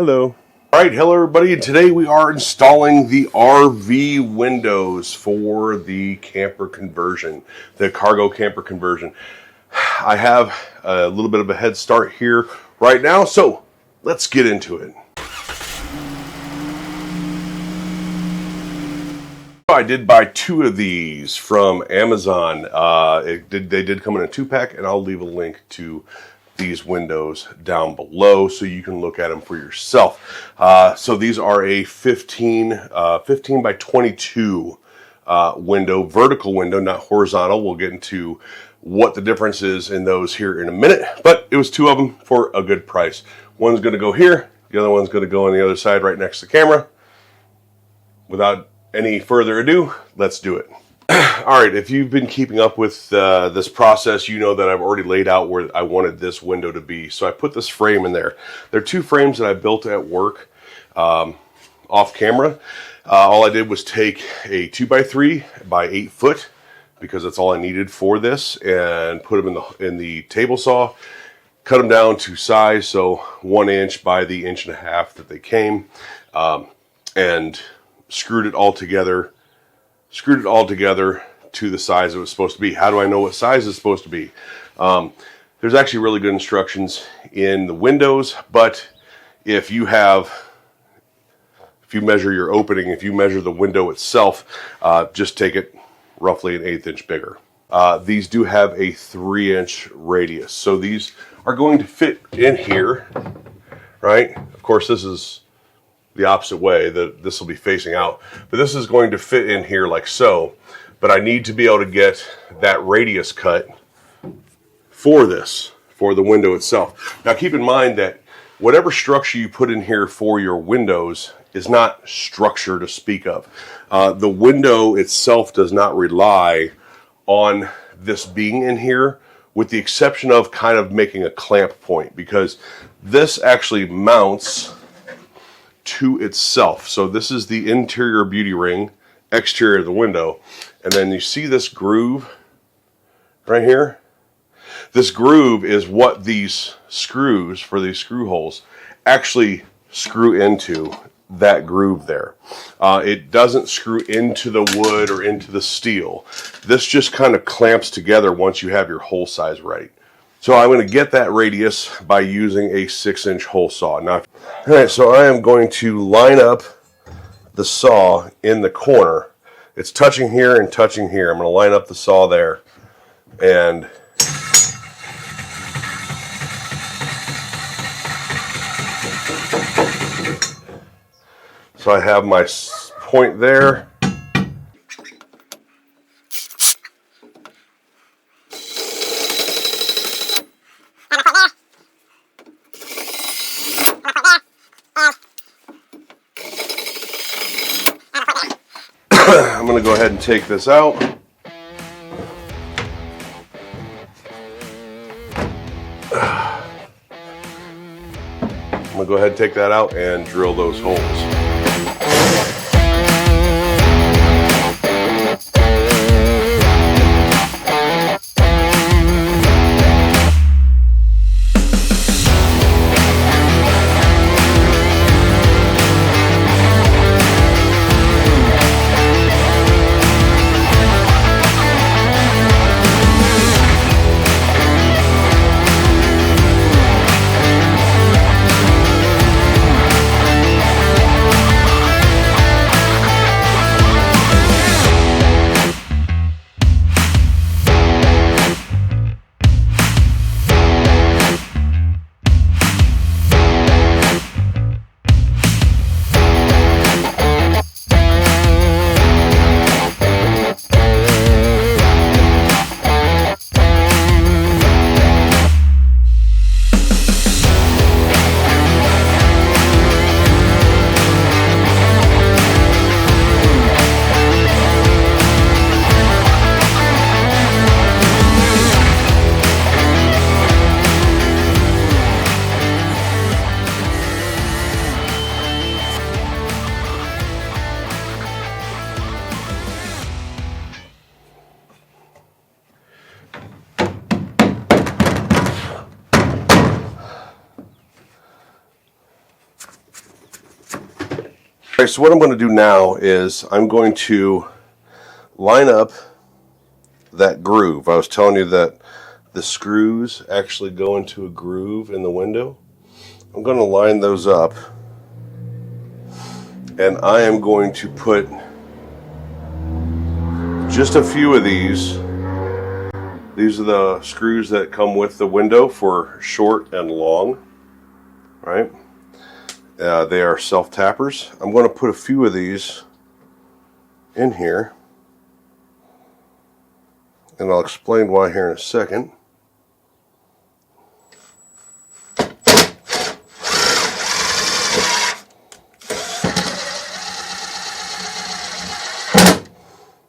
Hello. All right, hello everybody. And today we are installing the RV windows for the camper conversion, the cargo camper conversion. I have a little bit of a head start here right now, so let's get into it. I did buy 2 of these from Amazon. They did come in a 2-pack, and I'll leave a link to these windows down below so you can look at them for yourself. So these are a 15 by 22 window, vertical window, not horizontal. We'll get into what the difference is in those here in a minute, but it was 2 of them for a good price. One's going to go here, the other one's going to go on the other side right next to the camera. Without any further ado, let's do it. All right, if you've been keeping up with this process, you know that I've already laid out where I wanted this window to be. So I put this frame in there. There are 2 frames that I built at work off camera. All I did was take a 2x3 by 8 foot, because that's all I needed for this, and put them in the table saw, cut them down to size, so 1 inch by the 1.5 inches that they came, and screwed it all together to the size it was supposed to be. How do I know what size it's supposed to be? There's actually really good instructions in the windows, but if you measure your opening, if you measure the window itself, just take it roughly 1/8 inch bigger. These do have a 3-inch radius, so these are going to fit in here, right? Of course, this is the opposite way, that this will be facing out, but this is going to fit in here like so. But I need to be able to get that radius cut for the window itself. Now keep in mind that whatever structure you put in here for your windows is not structure to speak of. The window itself does not rely on this being in here, with the exception of kind of making a clamp point, because this actually mounts to itself. So this is the interior beauty ring, exterior of the window, and then you see this groove right here. This groove is what these screws for these screw holes actually screw into, that groove there. It doesn't screw into the wood or into the steel. This just kind of clamps together once you have your hole size right. So I'm going to get that radius by using a 6-inch hole saw. Now, all right, so I am going to line up the saw in the corner. It's touching here and touching here. I'm going to line up the saw there, and so I have my point there. I'm going to go ahead and take this out. I'm going to go ahead and take that out and drill those holes. right, so what I'm going to do now is I'm going to line up that groove. I was telling you that the screws actually go into a groove in the window. I'm going to line those up, and I am going to put just a few of these. These are the screws that come with the window for short and long, right? They are self-tappers. I'm going to put a few of these in here, and I'll explain why here in a second.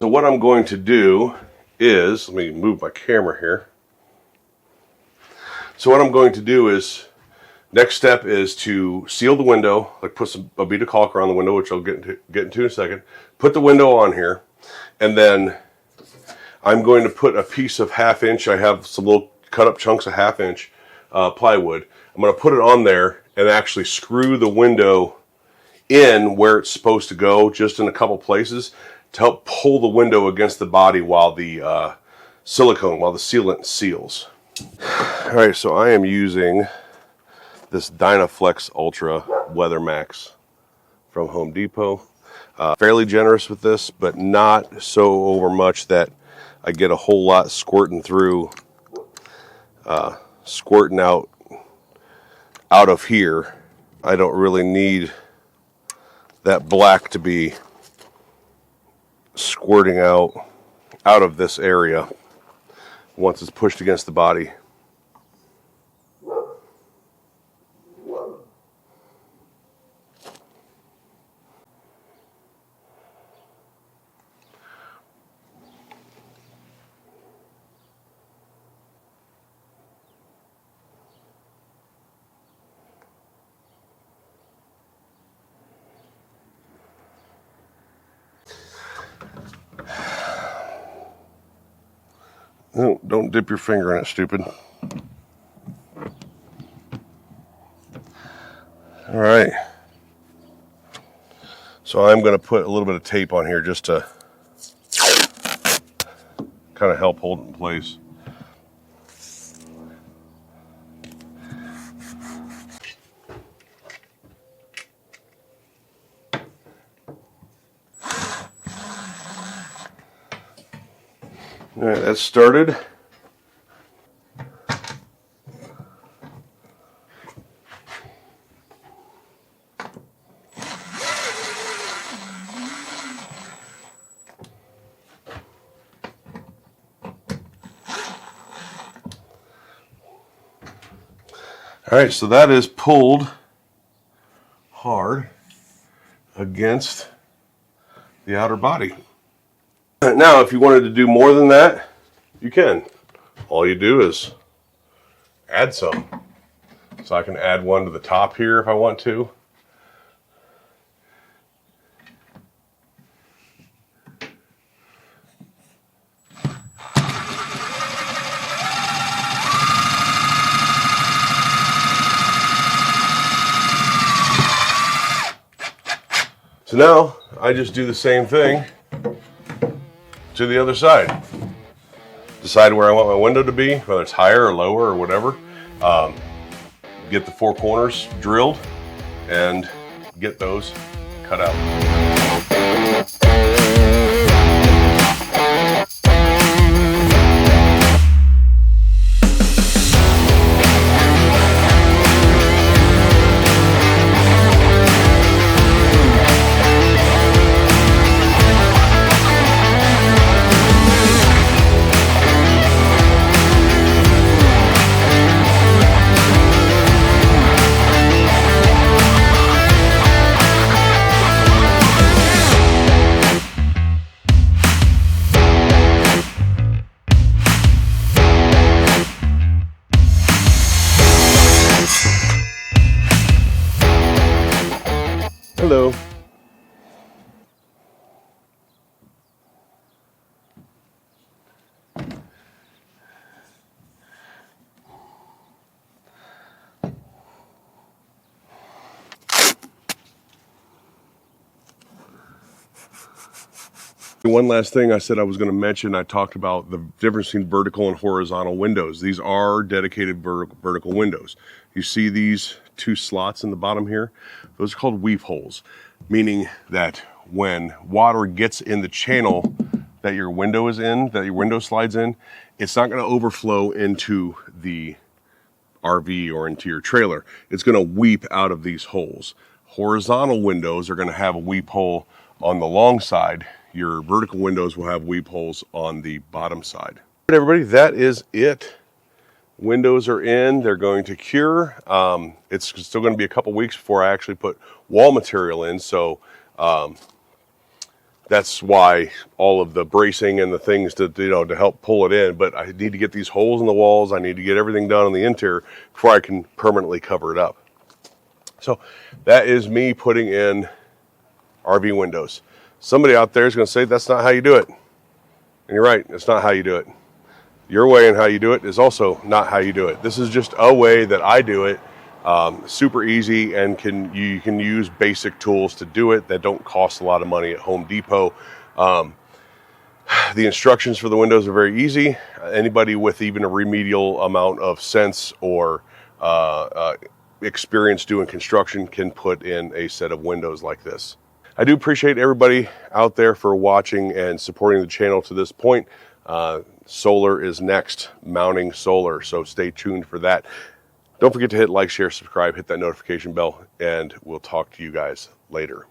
So what I'm going to do is, let me move my camera here. So what I'm going to do is, next step is to seal the window, like put a bead of caulk around the window, which I'll get into in a second. Put the window on here, and then I'm going to put a piece of 1/2 inch. I have some little cut up chunks of 1/2 inch plywood. I'm going to put it on there and actually screw the window in where it's supposed to go, just in a couple places, to help pull the window against the body while the sealant seals. All right, so I am using this Dynaflex Ultra Weather Max from Home Depot. Fairly generous with this, but not so over much that I get a whole lot squirting through, squirting out of here. I don't really need that black to be squirting out of this area once it's pushed against the body. No, don't dip your finger in it, stupid. All right. So I'm going to put a little bit of tape on here just to kind of help hold it in place. All right, that's started. All right, so that is pulled hard against the outer body. Now, if you wanted to do more than that, you can. All you do is add some. So I can add one to the top here if I want to. So now I just do the same thing to the other side. Decide where I want my window to be, whether it's higher or lower or whatever. Get the 4 corners drilled and get those cut out. One last thing I said I was going to mention, I talked about the difference between vertical and horizontal windows. These are dedicated vertical windows. You see these two slots in the bottom here? Those are called weep holes, meaning that when water gets in the channel that your window is in, that your window slides in, it's not going to overflow into the RV or into your trailer. It's going to weep out of these holes. Horizontal windows are going to have a weep hole on the long side. Your vertical windows will have weep holes on the bottom side. All right, everybody, that is it. Windows are in, they're going to cure. It's still going to be a couple weeks before I actually put wall material in, so that's why all of the bracing and the things to help pull it in. But I need to get these holes in the walls. I need to get everything done on the interior before I can permanently cover it up. So that is me putting in RV windows. Somebody out there is going to say that's not how you do it. And you're right, it's not how you do it. Your way and how you do it is also not how you do it. This is just a way that I do it. Super easy, and you can use basic tools to do it that don't cost a lot of money at Home Depot. The instructions for the windows are very easy. Anybody with even a remedial amount of sense or experience doing construction can put in a set of windows like this. I do appreciate everybody out there for watching and supporting the channel to this point. Solar is next, mounting solar, so stay tuned for that. Don't forget to hit like, share, subscribe, hit that notification bell, and we'll talk to you guys later.